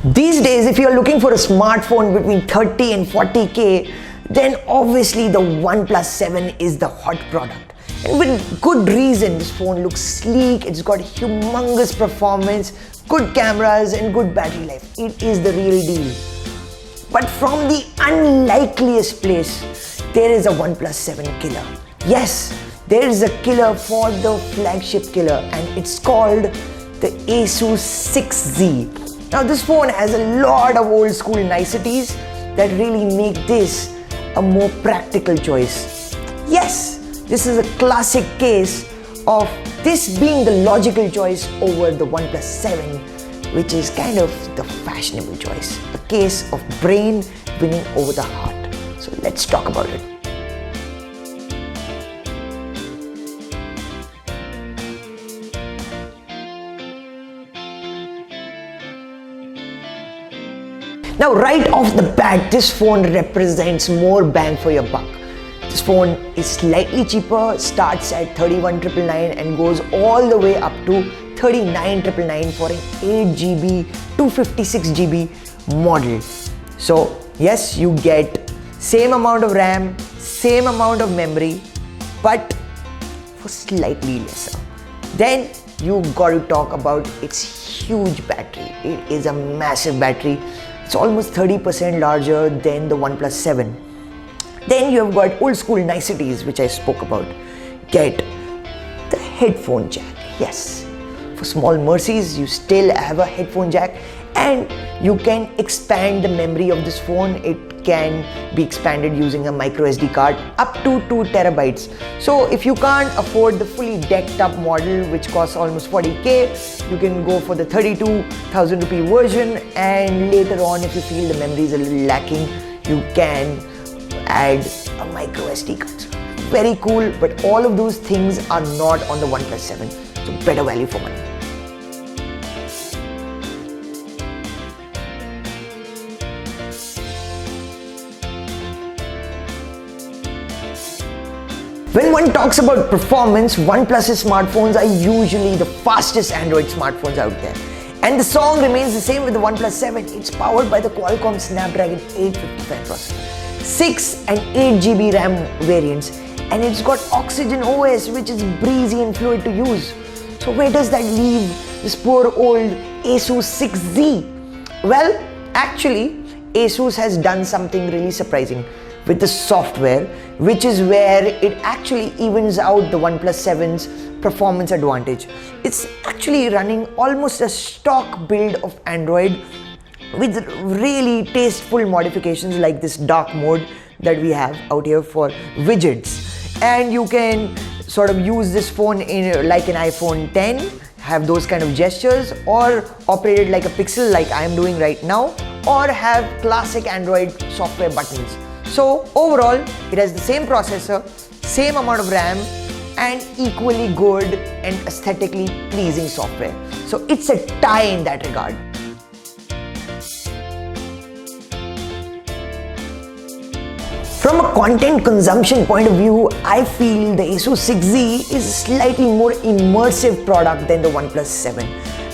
These days, if you're looking for a smartphone between 30 and 40K, then obviously the OnePlus 7 is the hot product. And with good reason. This phone looks sleek, it's got humongous performance, good cameras and good battery life. It is the real deal. But from the unlikeliest place, there is a OnePlus 7 killer. Yes, there is a killer for the flagship killer, and it's called the Asus 6Z. Now this phone has a lot of old school niceties that really make this a more practical choice. Yes, this is a classic case of this being the logical choice over the OnePlus 7, which is kind of the fashionable choice. A case of brain winning over the heart. So let's talk about it. Now right off the bat, this phone represents more bang for your buck. This phone is slightly cheaper, starts at 31,999 and goes all the way up to 39,999 for an 8GB, 256GB model. So yes, you get same amount of RAM, same amount of memory, but for slightly lesser. Then you got to talk about its huge battery. It is a massive battery. It's almost 30% larger than the OnePlus 7. Then you have got old school niceties, which I spoke about. Get the headphone jack. Yes, for small mercies, you still have a headphone jack, and you can expand the memory of this phone. It can be expanded using a micro SD card up to 2 terabytes. So if you can't afford the fully decked up model, which costs almost 40K, you can go for the 32,000 rupee version, and later on, if you feel the memory is a little lacking, you can add a micro SD card. Very cool, but all of those things are not on the OnePlus 7. So better value for money. When one talks about performance, OnePlus's smartphones are usually the fastest Android smartphones out there. And the song remains the same with the OnePlus 7. It's powered by the Qualcomm Snapdragon 855 processor, 6 and 8GB RAM variants, and it's got Oxygen OS, which is breezy and fluid to use. So where does that leave this poor old Asus 6Z? Well, actually, Asus has done something really surprising with the software, which is where it actually evens out the OnePlus 7's performance advantage. It's actually running almost a stock build of Android with really tasteful modifications like this dark mode that we have out here for widgets. And you can sort of use this phone in like an iPhone 10, have those kind of gestures, or operate it like a Pixel like I am doing right now, or have classic Android software buttons. So overall, it has the same processor, same amount of RAM, and equally good and aesthetically pleasing software. So it's a tie in that regard. From a content consumption point of view, I feel the Asus 6Z is a slightly more immersive product than the OnePlus 7.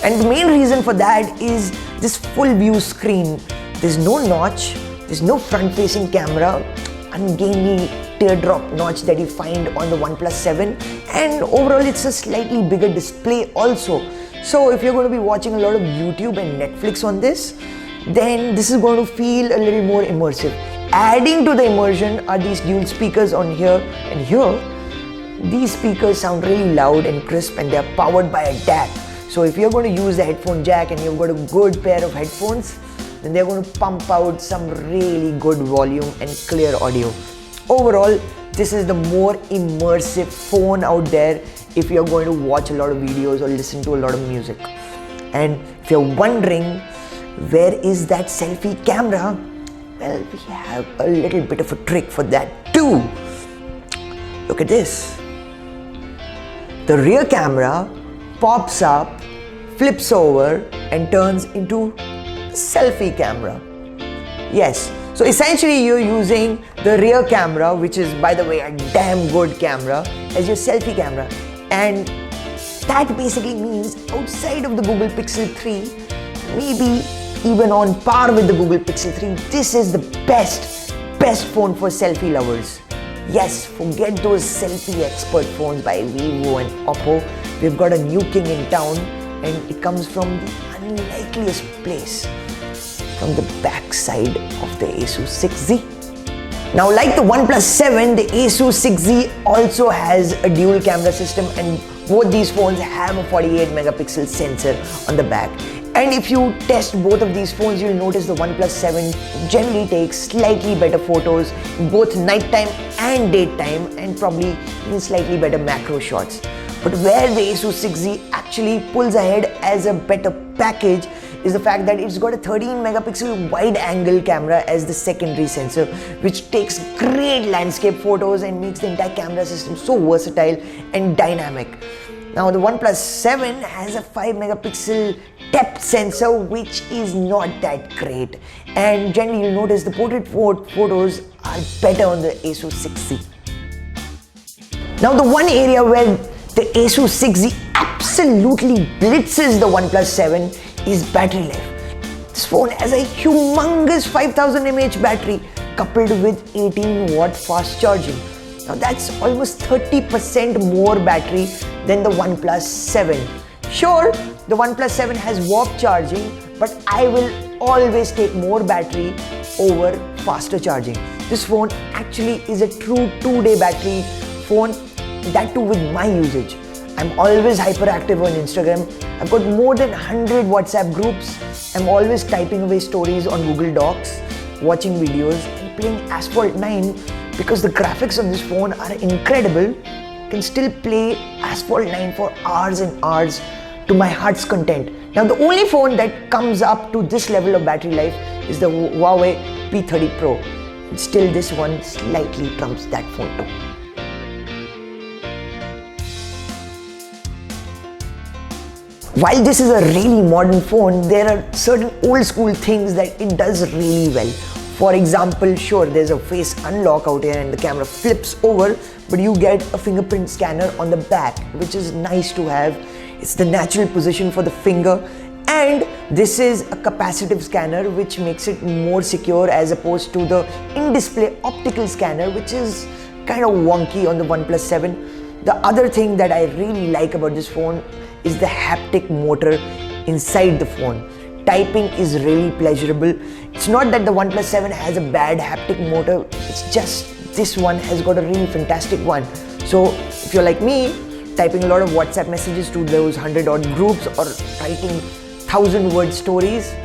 And the main reason for that is this full view screen. There's no notch. There's no front-facing camera, ungainly teardrop notch that you find on the OnePlus 7, and overall it's a slightly bigger display also. So if you're going to be watching a lot of YouTube and Netflix on this, then this is going to feel a little more immersive. Adding to the immersion are these dual speakers on here and here. These speakers sound really loud and crisp, and they're powered by a DAC. So if you're going to use the headphone jack and you've got a good pair of headphones, then they're going to pump out some really good volume and clear audio. Overall, this is the more immersive phone out there if you're going to watch a lot of videos or listen to a lot of music. And if you're wondering, where is that selfie camera? Well, we have a little bit of a trick for that too. Look at this. The rear camera pops up, flips over, and turns into selfie camera. Yes, so essentially you're using the rear camera, which is, by the way, a damn good camera, as your selfie camera. And that basically means outside of the Google Pixel 3, maybe even on par with the Google Pixel 3. This is the best phone for selfie lovers. Yes, forget those selfie expert phones by Vivo and Oppo. We've got a new king in town, and it comes from the unlikeliest place, from the back side of the Asus 6Z. Now, like the OnePlus 7, the Asus 6Z also has a dual camera system, and both these phones have a 48 megapixel sensor on the back. And if you test both of these phones, you'll notice the OnePlus 7 generally takes slightly better photos in both nighttime and daytime, and probably in slightly better macro shots. But where the Asus 6Z actually pulls ahead as a better package is the fact that it's got a 13 megapixel wide angle camera as the secondary sensor, which takes great landscape photos and makes the entire camera system so versatile and dynamic. Now, the OnePlus 7 has a 5 megapixel depth sensor, which is not that great, and generally you'll notice the portrait photos are better on the Asus 6Z. Now, the one area where the Asus 6Z absolutely blitzes the OnePlus 7 is battery life. This phone has a humongous 5000 mAh battery coupled with 18 watt fast charging. Now that's almost 30% more battery than the OnePlus 7. Sure, the OnePlus 7 has warp charging, but I will always take more battery over faster charging. This phone actually is a true 2-day battery phone, that too with my usage. I'm always hyperactive on Instagram. I've got more than 100 WhatsApp groups. I'm always typing away stories on Google Docs, watching videos, and playing Asphalt 9 because the graphics on this phone are incredible. You can still play Asphalt 9 for hours and hours to my heart's content. Now, the only phone that comes up to this level of battery life is the Huawei P30 Pro. And still, this one slightly trumps that phone too. While this is a really modern phone, there are certain old school things that it does really well. For example, sure, there's a face unlock out here and the camera flips over, but you get a fingerprint scanner on the back, which is nice to have. It's the natural position for the finger, and this is a capacitive scanner, which makes it more secure as opposed to the in-display optical scanner, which is kind of wonky on the OnePlus 7. The other thing that I really like about this phone is the haptic motor inside the phone. Typing is really pleasurable. It's not that the OnePlus 7 has a bad haptic motor, it's just this one has got a really fantastic one. So if you're like me, typing a lot of WhatsApp messages to those 100 odd groups or writing 1000-word stories,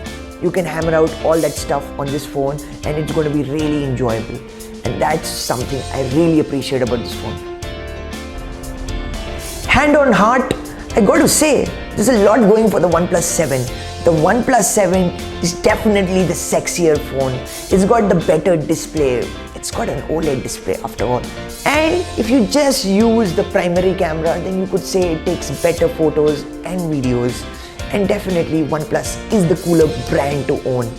you can hammer out all that stuff on this phone and it's going to be really enjoyable. And that's something I really appreciate about this phone. Hand on heart, I got to say, there's a lot going for the OnePlus 7. The OnePlus 7 is definitely the sexier phone. It's got the better display. It's got an OLED display after all. And if you just use the primary camera, then you could say it takes better photos and videos. And definitely OnePlus is the cooler brand to own.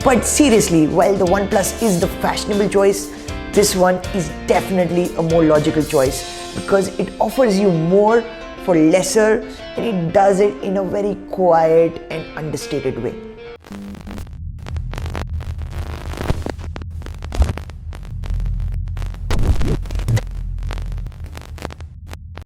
But seriously, while the OnePlus is the fashionable choice, this one is definitely a more logical choice because it offers you more for lesser, and it does it in a very quiet and understated way.